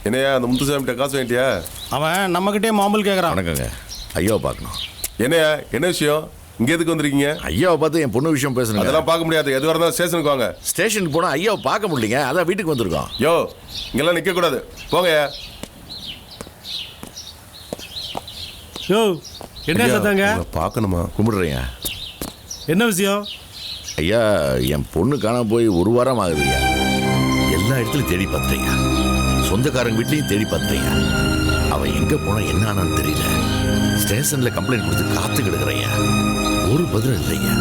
என்னையா அந்த முத்துசாமிகிட்ட காசு வாங்கிட்டியா? அவன் நம்மகிட்டே மாம்பல் கேட்குறான். வணக்கங்க, ஐயாவை பார்க்கணும். என்னையா என்ன விஷயம்? இங்கே எதுக்கு வந்திருக்கீங்க? ஐயாவை பார்த்து என் பொண்ணு விஷயம் பேசணும். அதெல்லாம் பார்க்க முடியாது. எதுவாக இருந்தாலும் ஸ்டேஷனுக்கு வாங்க. ஸ்டேஷனுக்கு போனால் ஐயாவை பார்க்க முடியலைங்க, அதான் வீட்டுக்கு வந்திருக்கோம். யோ, இங்கெல்லாம் நிற்கக்கூடாது, போங்க. யோ, என்ன சத்தாங்க? பார்க்கணுமா? கும்பிடுறீங்க. என்ன விஷயம்? ஐயா, என் பொண்ணு காணாம போய் ஒரு வாரம் ஆகுதுய்யா. எல்லா இடத்துலையும் தேடி பார்த்துட்டீங்க, சொந்தக்காரங்க வீட்லையும் தேடி பார்த்துட்டீங்க. அவன் எங்கே போனால் என்ன ஆனான்னு தெரியல. ஸ்டேஷனில் கம்ப்ளைண்ட் கொடுத்து காத்து கிடக்குறேன். ஒரு பதிலும் இல்லையா.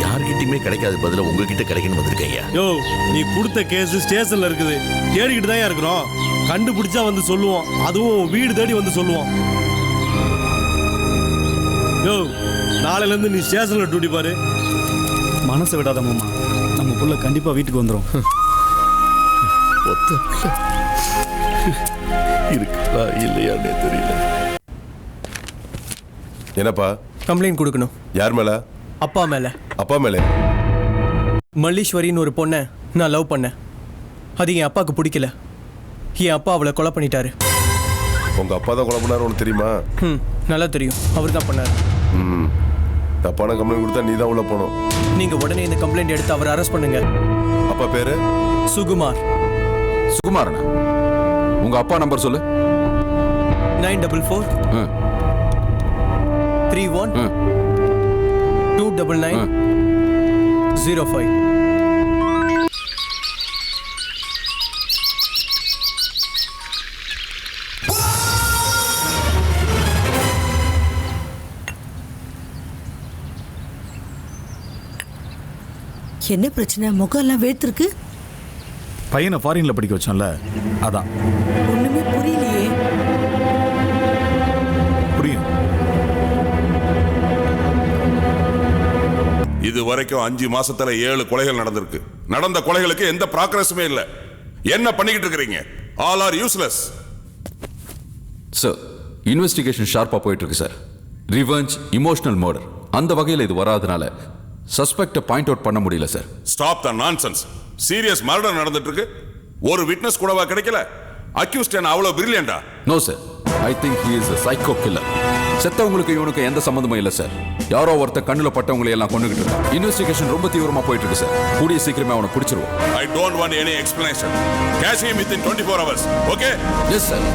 யார்கிட்டயுமே கிடைக்காத பதில உங்ககிட்ட கிடைக்கணும் வந்திருக்கேன். யோ, நீ கொடுத்த கேஸ் ஸ்டேஷன்ல இருக்குது, தேடிக்கிட்டு தான் இருக்கிறோம். கண்டுபிடிச்சா வந்து சொல்லுவோம், அதுவும் வீடு தேடி வந்து சொல்லுவோம். யோ, நாளையில இருந்து நீ ஸ்டேஷன்ல டியூட்டி பாரு. மனசை விடாத மாமா, நம்ம புள்ள கண்டிப்பா வீட்டுக்கு வந்துடும். இருக்கா இல்லையானே தெரியல. என்னப்பா கம்ப்ளைண்ட் கொடுக்கணும். யார் மேல? அப்பா மேல. அப்பா மேலே? மல்லீஸ்வரின்னு ஒரு பொண்ணை நான் லவ் பண்ணேன். அது என் அப்பாவுக்கு பிடிக்கல. என் அப்பா அவளை கொலை பண்ணிட்டாரு. உங்க அப்பா தான் கொலை பண்ணாரு, உனக்கு தெரியுமா? நல்லா தெரியும், அவர் தான் பண்ணாரு. தப்பான கம்ப்ளைண்ட் கொடுத்தா நீ தான் உள்ள போகணும். நீங்க உடனே இந்த கம்ப்ளைண்ட் எடுத்து அவரை அரெஸ்ட் பண்ணுங்க. அப்பா பேரு? சுகுமார். சுகுமாரனா? உங்க அப்பா நம்பர் சொல்லு. 944 31 299 05. என்ன பிரச்சனை? முகம் எல்லாம் வேர்த்திருக்கு. பையனை ஃபாரின்ல படிக்க வச்சோம்ல, அதான். ஒண்ணுமே புரியலையே. புரியும். இது வரைக்கும் 5 மாசத்துல 7 கொலைகள் நடந்திருக்கு. நடந்த கொலைகளுக்கு எந்த ப்ராக்ரஸுமே இல்ல. என்ன பண்ணிக்கிட்டு இருக்கீங்க? All are useless. Sir, investigation ஷார்ப்பா போயிட்டு இருக்கு சார். ரிவெஞ்ச், இமோஷனல் மர்டர், அந்த வகையில் இது வராதனால சஸ்பெக்டை பாயிண்ட் அவுட் பண்ண முடியல sir. Stop the nonsense. Serious murder நடந்துட்டு இருக்கு. ஒரு விட்னஸ் கூடவா கிடைக்கல? அக்யூஸ்ட் என்ன அவ்வளவு பிரில்லியண்டா? No sir, I think he is a psycho killer. செத்தவங்களுக்கு இவனுக்கு எந்த சம்பந்தமும் இல்ல சார். யாரோ ஒருத்தர் கண்ணுல பட்டவங்களை எல்லாம் கொண்டுகிட்டு இருக்கான். இன்வெஸ்டிகேஷன் ரொம்ப தீவிரமா போயிட்டு இருக்கு சார். கூடிய சீக்கிரமே அவனை பிடிச்சிருவோம். I don't want any explanation. Catch him within 24 hours. Okay? Yes sir.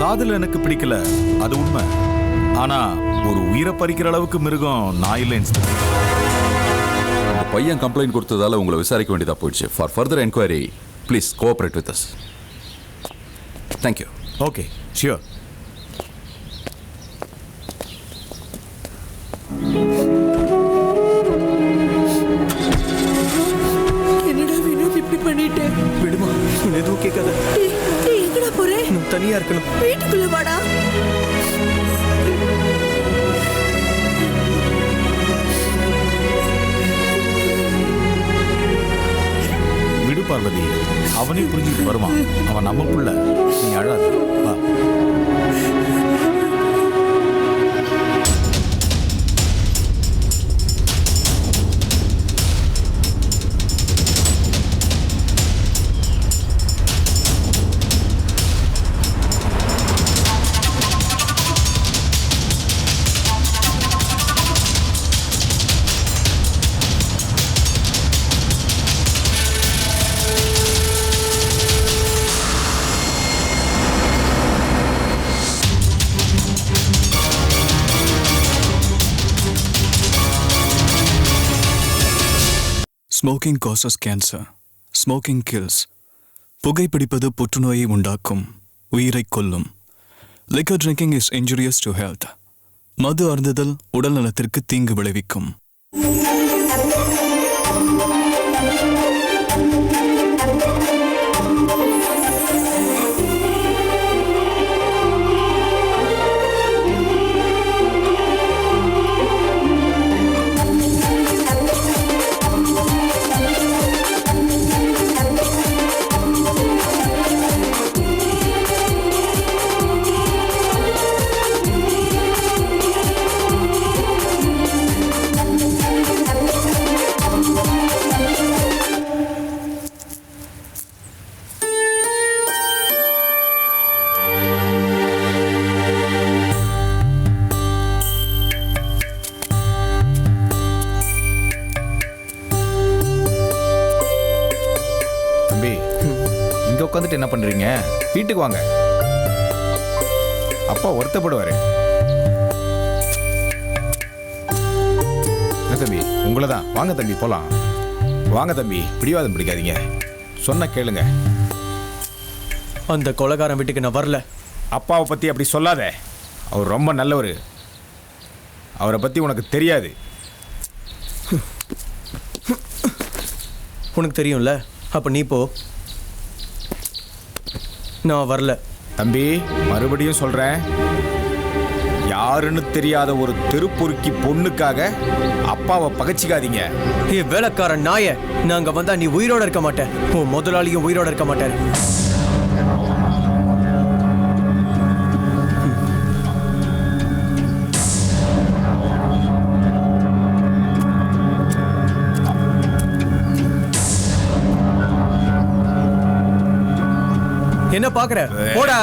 காதல் எனக்கு பிடிக்கல, அது உண்மை. ஆனா ஒரு உயிரை பறிக்கிற அளவுக்கு மிருகம் நான் இல்லை. அந்த பையன் கம்ப்ளைண்ட் கொடுத்ததால உங்களை விசாரிக்க வேண்டியதா போயிடுச்சு. For further enquiry please cooperate with us. Thank you. Okay, sure. என்னடா வினோத் இப்படி பண்ணிட்டேன்? விடுமா, எதுவும் கேட்காத. எங்கடா போறேன்? நான் தனியா இருக்கணும். வீட்டுக்குள்ள வாடா. விடு பார்வதி, அவனே புரிஞ்சுட்டு வருவான். அவன் நம்ம புள்ள, நீ அழாத. வா. Smoking causes cancer. Smoking kills. புகைப்பிடிப்பது புற்றுநோயை உண்டாக்கும், உயிரை கொல்லும். Liquor drinking is injurious to health. மது அருந்துதல் உடல் நலத்திற்கு தீங்கு விளைவிக்கும். பண்றீங்க? வீட்டுக்கு வாங்க, அப்பா வருத்தப்படுவாரு. என்ன தம்பி, உங்களை தான். வாங்க தம்பி போலாம். வாங்க தம்பி, பிடிவாதம் பிடிக்காதீங்க, சொன்ன கேளுங்க. அந்த கொலைகாரன் வீட்டுக்கு நான் வரல. அப்பாவை பத்தி அப்படி சொல்லாத, அவர் ரொம்ப நல்லவர். அவரை பத்தி உனக்கு தெரியாது. உனக்கு தெரியும்ல, அப்ப நீ போ. நான் வரல. தம்பி, மறுபடியும் சொல்றேன், யாருன்னு தெரியாத ஒரு தெருப்பொறுக்கி பொண்ணுக்காக அப்பாவை பகச்சிக்காதீங்க. வேலைக்காரன் நாய, நாங்க வந்தா நீ உயிரோட இருக்க மாட்ட, உன் முதலாளியும் உயிரோட இருக்க மாட்டாரு. என்ன பாக்குற? போடா.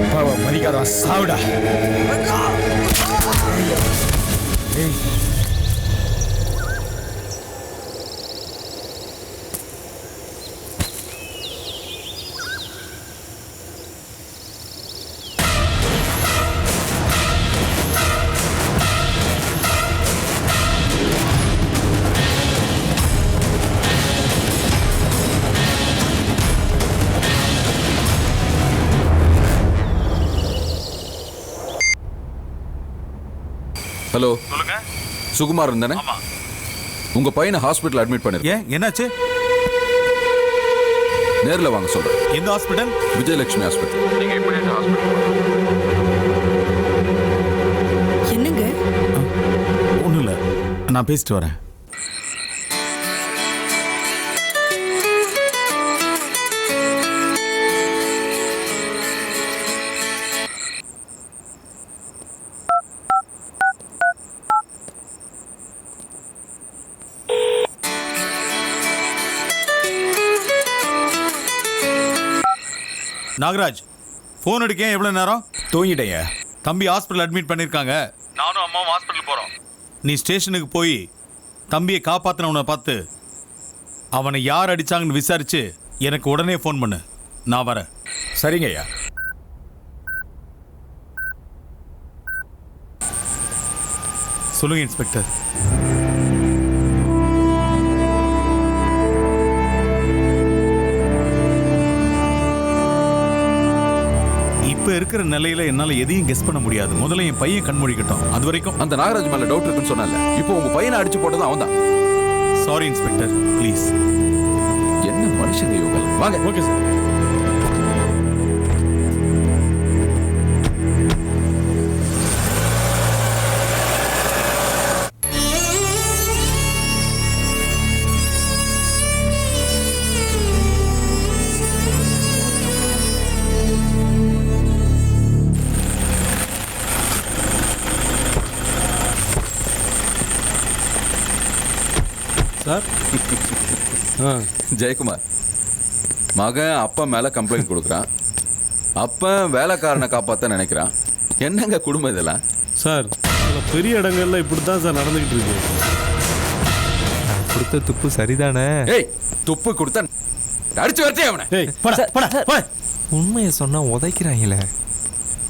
அப்பாவை மதிக்காதான் சாவுடா. ஹலோ, சொல்லுங்க. சுகுமார் தானே? உங்க பையனை ஹாஸ்பிட்டல் அட்மிட் பண்ணிருக்கேன். ஏன், என்னாச்சு? நேர்ல வாங்க சொல்றேன். எந்த ஹாஸ்பிட்டல்? விஜயலட்சுமி ஹாஸ்பிட்டல். நீங்க எப்படி ஹாஸ்பிட்டல்? என்னங்க? ஒன்றும் இல்லை, நான் பேசிட்டு வரேன். நாகராஜ், ஃபோன் அடிக்க எவ்வளோ நேரம்? தூங்கிட்டேங்க. தம்பி ஹாஸ்பிட்டல் அட்மிட் பண்ணியிருக்காங்க. நானும் அம்மாவும் ஹாஸ்பிட்டல் போகிறோம். நீ ஸ்டேஷனுக்கு போய் தம்பியை காப்பாற்றினவனை பார்த்து அவனை யார் அடித்தாங்கன்னு விசாரிச்சு எனக்கு உடனே ஃபோன் பண்ணு. நான் வரேன். சரிங்க ஐயா. சொல்லுங்க இன்ஸ்பெக்டர். இப்ப இருக்கிற நிலையில என்னால எதையும் கெஸ் பண்ண முடியாது. முதல்ல என் பையன் கண்மொழிக்கட்டும். அது வரைக்கும் அந்த நாகராஜ் மேல டவுட் இருக்குன்னு சொன்னால, இப்போ உங்க பையனை அடிச்சு போட்டது அவன் தான். Sorry inspector, please. என்ன மனுஷங்க இவங்க? வாங்க. Okay sir. ஜெயக்குமார் மகன் அப்பா மேல கம்ப்ளைண்ட் கொடுக்குறான், அப்பன் வேலைக்காரனை காப்பாத்த நினைக்கிறான். என்னங்க குடும்பம் இதெல்லாம்? சார் சில பெரிய இடங்கள்ல இப்படி தான் சார் நடந்துக்கிட்டு இருக்கு. கொடுத்த துப்பு சரிதானே? ஏய், துப்பு கொடுத்தா அடிச்சு வரட்டே அவனை. ஏய் போடா போடா போடா. உண்மையை சொன்னா உதைக்கிறாங்களே.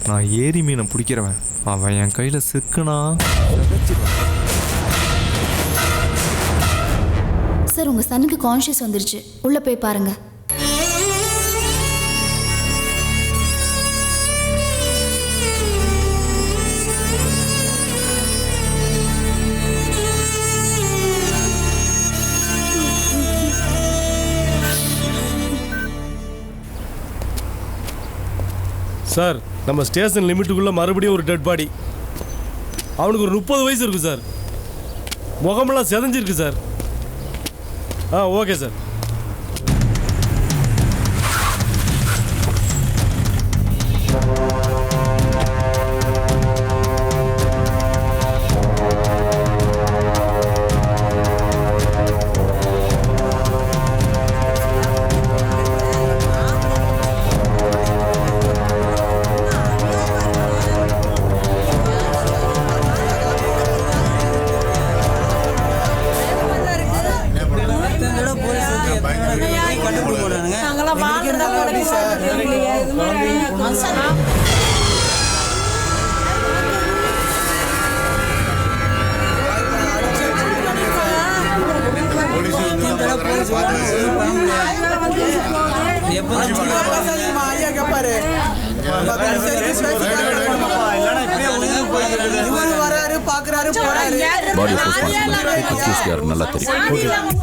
நான் ஏரி மீனை பிடிக்கிறவன், அவன் என் கையில சிக்குனா சார் உங்க சனுக்கு கான்ஷியஸ் வந்துருச்சு, உள்ள போய் பாருங்க. சார் நம்ம ஸ்டேஷன் லிமிட்டுக்குள்ள மறுபடியும் ஒரு டெட் பாடி. அவனுக்கு ஒரு 30 வயசு இருக்கு சார். முகமெல்லாம் செதஞ்சிருக்கு சார். Okay sir.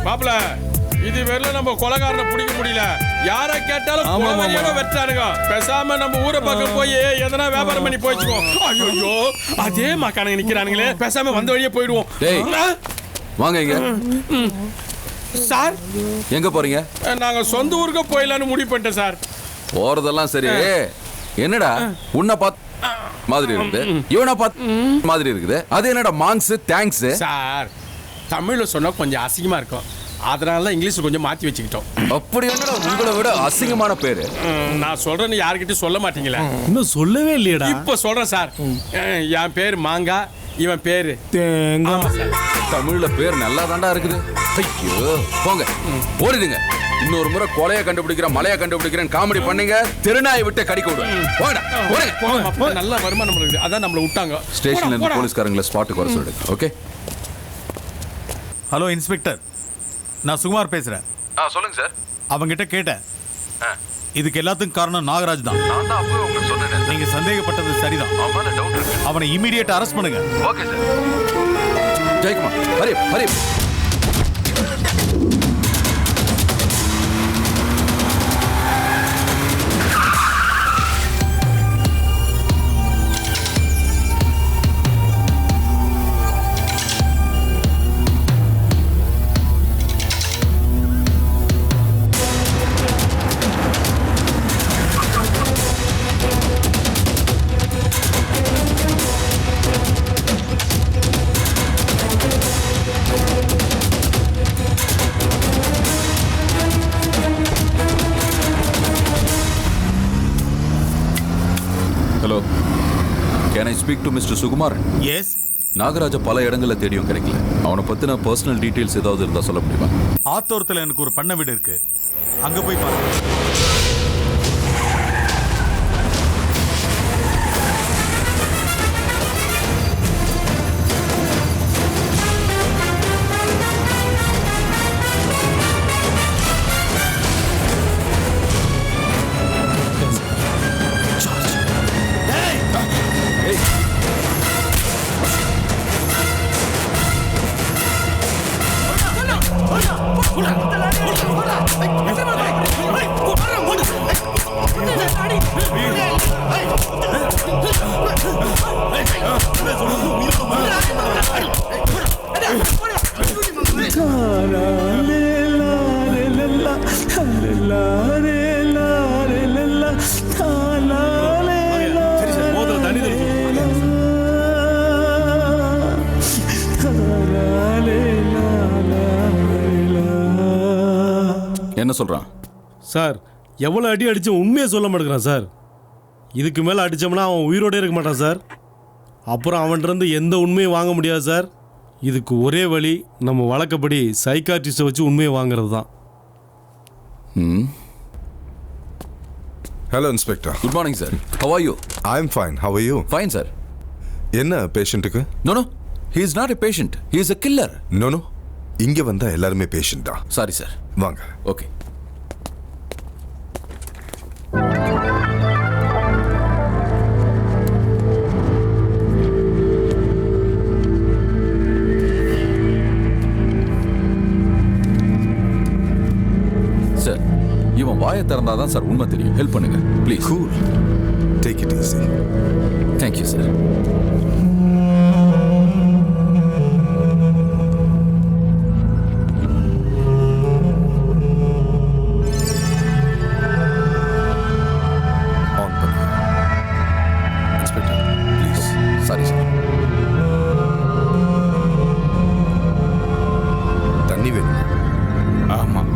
மாப்பிள இது வெறும் நம்ம கொலைகாரனை பிடிக்க முடியல. யார கேட்டாலும் வெட்டானுங்க. பேசாம நம்ம ஊரை பக்கம் போய் எதனா வியாபாரம் பண்ணி போயிடுவோம். ஐயோ அதே மக்கானுங்க நிக்கிறானுங்களே, பேசாம வந்த வழியே போயிடுவோம். வாங்க இங்க. சார் எங்க போறீங்க? நாங்க சொந்த ஊருக்கு போயிடலான்னு முடிவு பண்ணிட்டேன் சார். போறதெல்லாம் சரி, என்னடா உன்னை பார்த்து மாதிரி இருக்குது, இவனை பார்த்து மாதிரி இருக்குது, அது என்னடா மாங்ஸ் தேங்க்ஸ்? சார் தமிழ்ல சொன்னா கொஞ்சம் அசிங்கமா இருக்கும், அதனால இங்கிலீஷ் கொஞ்சம் மாத்தி வச்சுக்கிட்டோம். அப்படி என்னடா உங்களை விட அசிங்கமான பேரு? நான் சொல்றேன்னு யாருக்கிட்டையும் சொல்ல மாட்டீங்களா? இன்னும் சொல்லவே இல்லையடா. இப்ப சொல்றேன் சார். என் பேர் மாங்கா, இவன் பேரு தமிழ்ல பேர் நல்லா தாண்டா இருக்குது. ஐயோ போங்க, ஓடிடுங்க. இன்னொரு முறை கொலையை கண்டுபிடிக்கிறேன் மலையை கண்டுபிடிக்கிறேன் காமெடி பண்ணீங்க, திருநாயை விட்டு கடிக்க விடுங்க. நல்ல வருமானம் இருக்குது, அதான் நம்மள விட்டாங்க. ஸ்டேஷன்ல இருந்து போலீஸ்காரங்களை ஸ்பாட்டுக்கு வர சொல்லுங்க. ஓகே. ஹலோ இன்ஸ்பெக்டர், நான் சுகுமார் பேசுறேன். சொல்லுங்க சார். அவங்கிட்ட கேட்டேன். இதுக்கு எல்லாத்துக்கும் காரணம் நாகராஜ் தான். நீங்க சந்தேகப்பட்டது சரிதான். அவனை இமிடியேட் அரெஸ்ட் பண்ணுங்க. Okay sir. Jayakumar Hari Hari. Hello, can I speak to mister Sukumar? Yes. Nagaraja பல இடங்கள்ல தேடியும் கிடைக்கல. அவனை பத்தின பர்சனல் டீடைல்ஸ் ஏதாவது இருந்தா சொல்ல முடியுமா? ஆத்தோரத்தில் எனக்கு ஒரு பண்ணை வீடு இருக்கு, அங்க போய் பாருங்க. Hey! என்ன சொல்றான்? சார் எவ்வளோ அடி அடிச்சும் உண்மையை சொல்ல மாட்டேங்கிறான் சார். இதுக்கு மேலே அடித்தோம்னா அவன் உயிரோடே இருக்க மாட்டான் சார். அப்புறம் அவன்கிட்ட எந்த உண்மையும் வாங்க முடியாது சார். இதுக்கு ஒரே வழி நம்ம வழக்கப்படி சைக்காட்ரிஸ்ட்டை வச்சு உண்மையை வாங்குறது தான். Hello inspector. Good morning sir. How are you? I am fine. How are you? Fine sir. என்ன பேஷண்ட்டுக்கு? No no, he is not a patient, he is a killer. No no, இங்கே வந்தால் எல்லாருமே பேஷண்ட் தான். Sorry sir. வாங்க. Okay. Sir, இவன் வாயை திறந்தாதான் சார் உண்மை தெரியும். ஹெல்ப் பண்ணுங்க please. Cool, take it easy. Thank you sir. On பண்ணுங்க. Inspector please. Sorry sir. தண்ணி வேணுமா? ஆமாம்.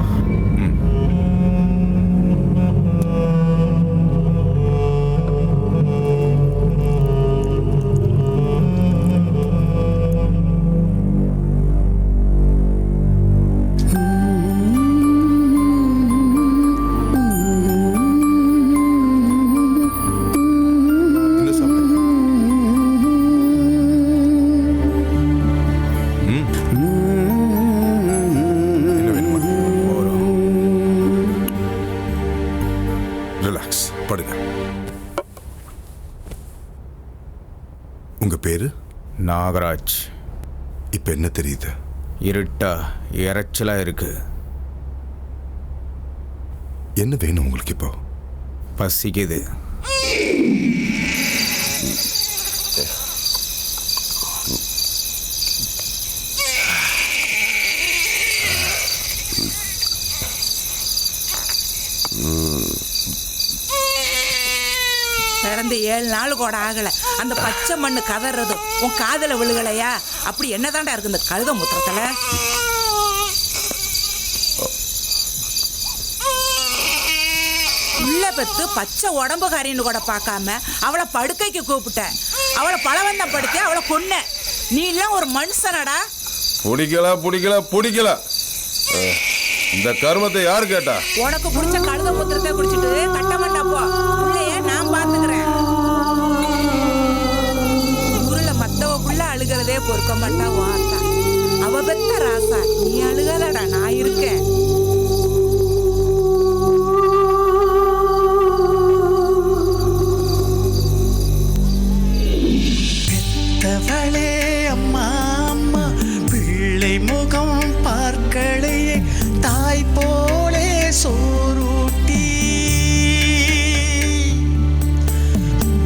ரிலாக்ஸ், படுங்க. உங்க பேரு? நாகராஜ். இப்ப என்ன தெரியுது? இருட்டா இறைச்சலா இருக்கு. என்ன வேணும் உங்களுக்கு இப்போ? பசிக்குது. பிறந்து 7 நாள் கூட ஆகல, அந்த பச்சை மண்ணு கதறதும் உன் காதல விழுகலையா? அப்படி என்னதாண்டா இருக்கு இந்த கழுத மூத்திரத்துல? உள்ள பெத்து பச்சை உடம்புகாரின்னு கூட பார்க்காம அவளை படுக்கைக்கு கூப்பிட்ட, அவளை பலவந்தப்படுத்தி அவளை கொன்ன. நீ எல்லாம் ஒரு மனுஷனடா? பிடிக்கல. இந்த கர்மத்தை யாரு கேட்டா? உனக்கு பிடிச்ச கழுத மூத்திரத்தை குடிச்சிட்டு கட்டமண்டா போ. பிள்ளைய நான் பாத்துக்கிறேன். ஊர்ல மத்தவ புள்ள அழுகிறதே பொறுக்க மாட்டா வாத்தா. அவ பெத்த ராசா, நீ அழுகாதடா, நான் இருக்கேன். பெத்தவளே அம்மா அம்மா, பிள்ளை முகம் பார்க்களையே தாய் போலே சோரூட்டி,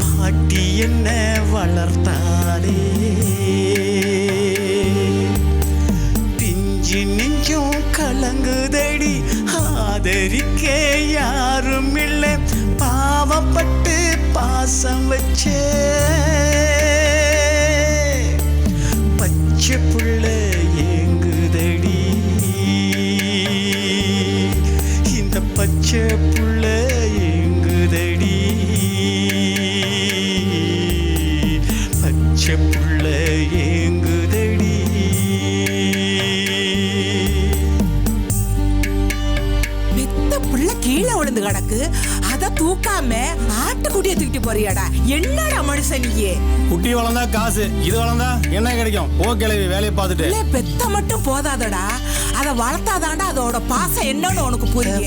பாட்டி என்ன வளர்த்தாலே, பிஞ்சு நெஞ்சும் கலங்குதடி, ஆதரிக்க யாரும் இல்லை, பாவப்பட்டு பாசம் வச்சே, பச்சை புள்ள ஏங்குதடி, இந்த பச்சை புள்ள ஏங்குதடி, பச்சை புள்ள ஏங்குதடி. பெத்த புள்ள கீழே விழுந்து கிடக்கு, அத தூக்காம ஆட்டுக்குட்டியை தூக்கிட்டு போறியாடா? என்னடா மனுஷன் நீயே? குட்டி வளர்ந்தா காசு, இது வளர்ந்தா என்ன கிடைக்கும்? ஓகே, வேலையை பார்த்துட்டு. பெத்த மட்டும் போதாதடா, அத வளர்த்தாதாண்டா அதோட பாசம் என்னன்னு உனக்கு புரியும்.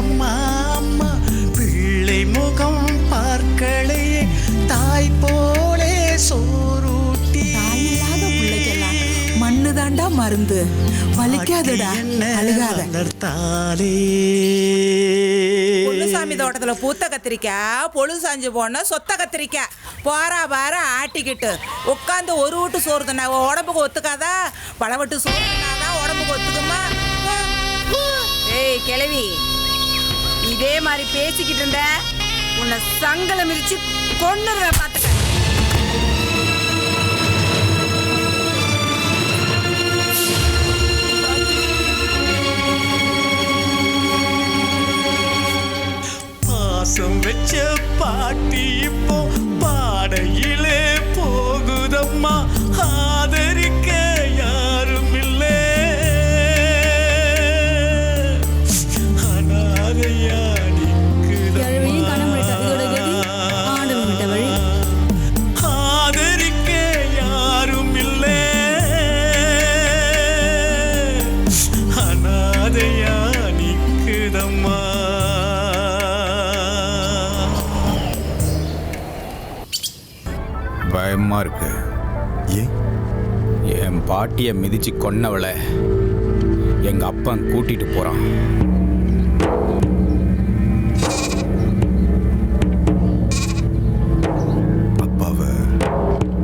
அம்மா அம்மா, பிள்ளை முகம் பார்க்களையே தாய் போலே சோரூட்டி, தாய் இல்லாத பிள்ளைக்கெல்லாம் மண்ணு தாண்டா மருந்து. வலிக்காதுடா, அழுகாத. பொன்னுசாமி தோட்டத்துல பூத்த கத்திரிக்காய், பொழு சாஞ்சு போன சொத்த கத்திரிக்காய், போறா பார ஆட்டிக்கிட்டு உட்காந்து ஒரு வீட்டு சோறு தானே உடம்புக்கு ஒத்துக்காதா? பழவட்டு சோறு தானாதான் உடம்புக்கு ஒத்துக்குமா? ஏய் கிழவி, இதே மாதிரி பேசிக்கிட்டு இருந்த உன்னை சங்கல மிதிச்சு கொன்னுருவேன் பாத்துக்க. பாசம் வச்ச பாட்டி இப்போ பாடையிலே போகுதம்மா, ஆதரிக்க யாரும் இல்லை, அனாதையா ஆதரிக்க யாரும் இல்லை, அனாதையா நிக்குதம்மா. பயமா இருக்கு. ஏன்? என் பாட்டியை மிதிச்சு கொன்னவளை எங்க அப்பன் கூட்டிட்டு போறான். அப்பாவை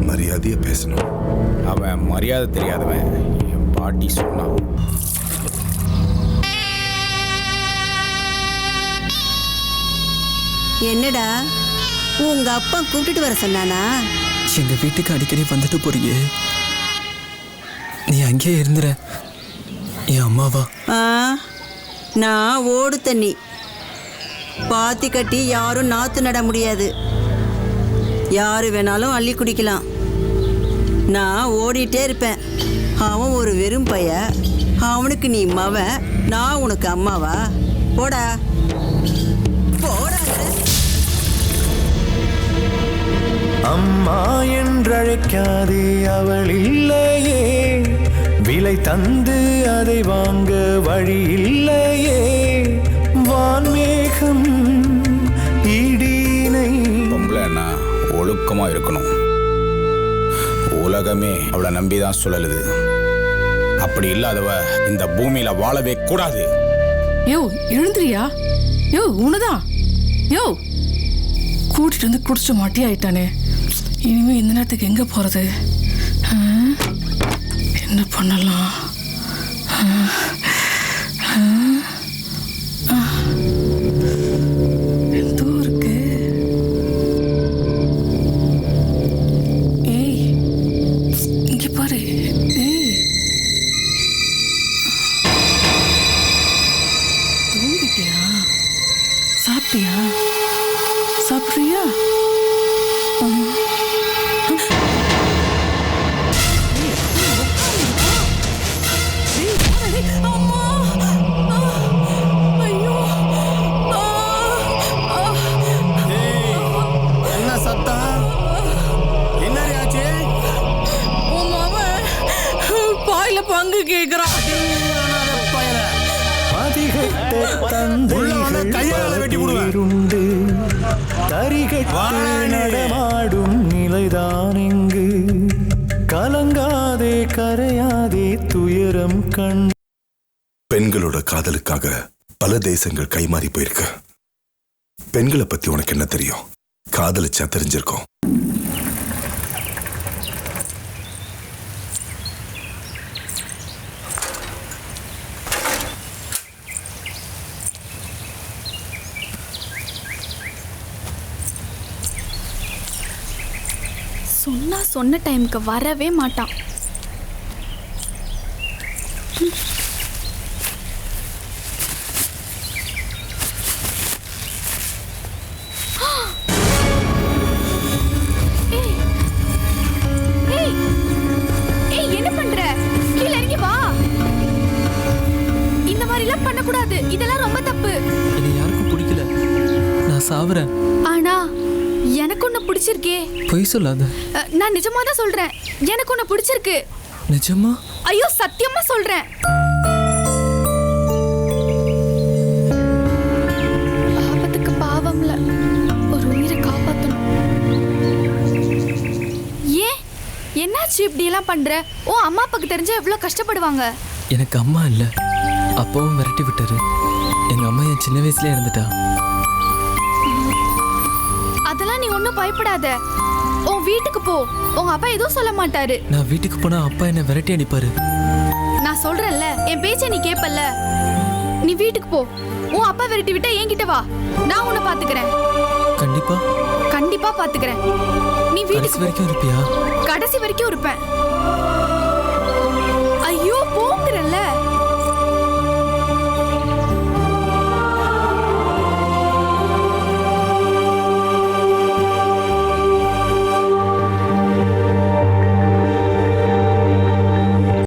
மரியாதையா பேசணும். அவன் மரியாதை தெரியாதவன். என் பாட்டி சொன்னான். என்னடா உங்க அப்பா கூப்பிட்டுட்டு வர சொன்னானா? எங்க வீட்டுக்கு அடிக்கடி வந்துட்டு போறியே, நீ அங்கேயே இருந்துற. என் அம்மாவா? நான் ஓடு தண்ணி பாத்தி கட்டி யாரும் நாத்து நட முடியாது. யாரு வேணாலும் அள்ளி குடிக்கலாம். நான் ஓடிட்டே இருப்பேன். அவன் ஒரு வெறும் பைய, அவனுக்கு நீ மவன், நான் உனக்கு அம்மாவா? போடா போடா. அம்மா என்றழைக்காதே அவள் இல்லையே, விலை தந்து அதை வாங்க வழி இல்லையே, வான்மேகம் இடினை. பொம்பளைன்னா ஒழுக்கமா இருக்கணும். உலகமே அவளை நம்பிதான் சுழலுது. அப்படி இல்லாதவ இந்த பூமியில வாழவே கூடாது. யோ எழுந்துறியா? யோ உனதான். யோ கூட்டிட்டு வந்து குடிச்சு மாட்டி ஆயிட்டானே. இனிமே இந்த நேரத்துக்கு எங்க போறது? என்ன பண்ணலாம்? எந்தோ இருக்கு. ஏய் இங்க பாரு. ஏய் தூங்கிட்டியா? சாப்பிட்டியா? சாப்பிட்றியா? என்ன சத்தம்? என்னடி ஆச்சு? உன் மாமன் பாயில பங்கு கேக்குறான். உண்டு நடமாடும் நிலைதான் இங்கு, கலங்காதே கரையாதே துயரம் கண். பெண்களோட காதலுக்காக பல தேசங்கள் கைமாறி போயிருக்கு. பெண்களை பத்தி உனக்கு என்ன தெரியும்? காதலிச்சா தெரிஞ்சிருக்கும். சொன்ன டைமுக்கு வரவே மாட்டான். என்ன பண்ற? கீழ இறங்கி வா. இந்த மாதிரி எல்லாம் பண்ணக்கூடாது. இதெல்லாம் ரொம்ப தப்பு. என்னை யாருக்கும் பிடிக்கல. நான் சாவுறேன். ஆனா எனக்கு ஒண்ணு பிடிச்சிருக்கே. பொய் சொல்லாத. நான் நிஜமா தான் சொல்றேன். எனக்கு ஒண்ணு பிடிச்சிருக்கு. நிஜமா? ஐயோ சத்தியமா சொல்றேன். ஆபத்துக்கு பாவம்ல ஒரு உயிரை காப்பாத்தணும். ஏன் என்னாச்சு இப்படி எல்லாம் பண்ற? ஓ அம்மா அப்பாக்கு தெரிஞ்சா எவ்வளவு கஷ்டப்படுவாங்க. எனக்கு அம்மா இல்ல, அப்பாவும் விரட்டி விட்டாரு. எங்க அம்மா என் சின்ன வயசுல இறந்துட்டா. அதெல்லாம் நீ ஒன்னும் பயப்படாத. உன் வீட்டுக்கு போ. உங்க அப்பா எதுவும் சொல்ல மாட்டாரு. நான் வீட்டுக்கு போனா அப்பா என்ன விரட்டி அடிப்பாரு. நான் சொல்றேன்ல, என் பேச்சை நீ கேப்பல்ல. நீ வீட்டுக்கு போ. உன் அப்பா விரட்டி விட்டா என்கிட்ட வா. நான் உன்னை பாத்துக்கிறேன். கண்டிப்பா கண்டிப்பா பாத்துக்கிறேன். நீ வீட்டுக்கு வரைக்கும் இருப்பியா? கடைசி வரைக்கும் இருப்பேன்.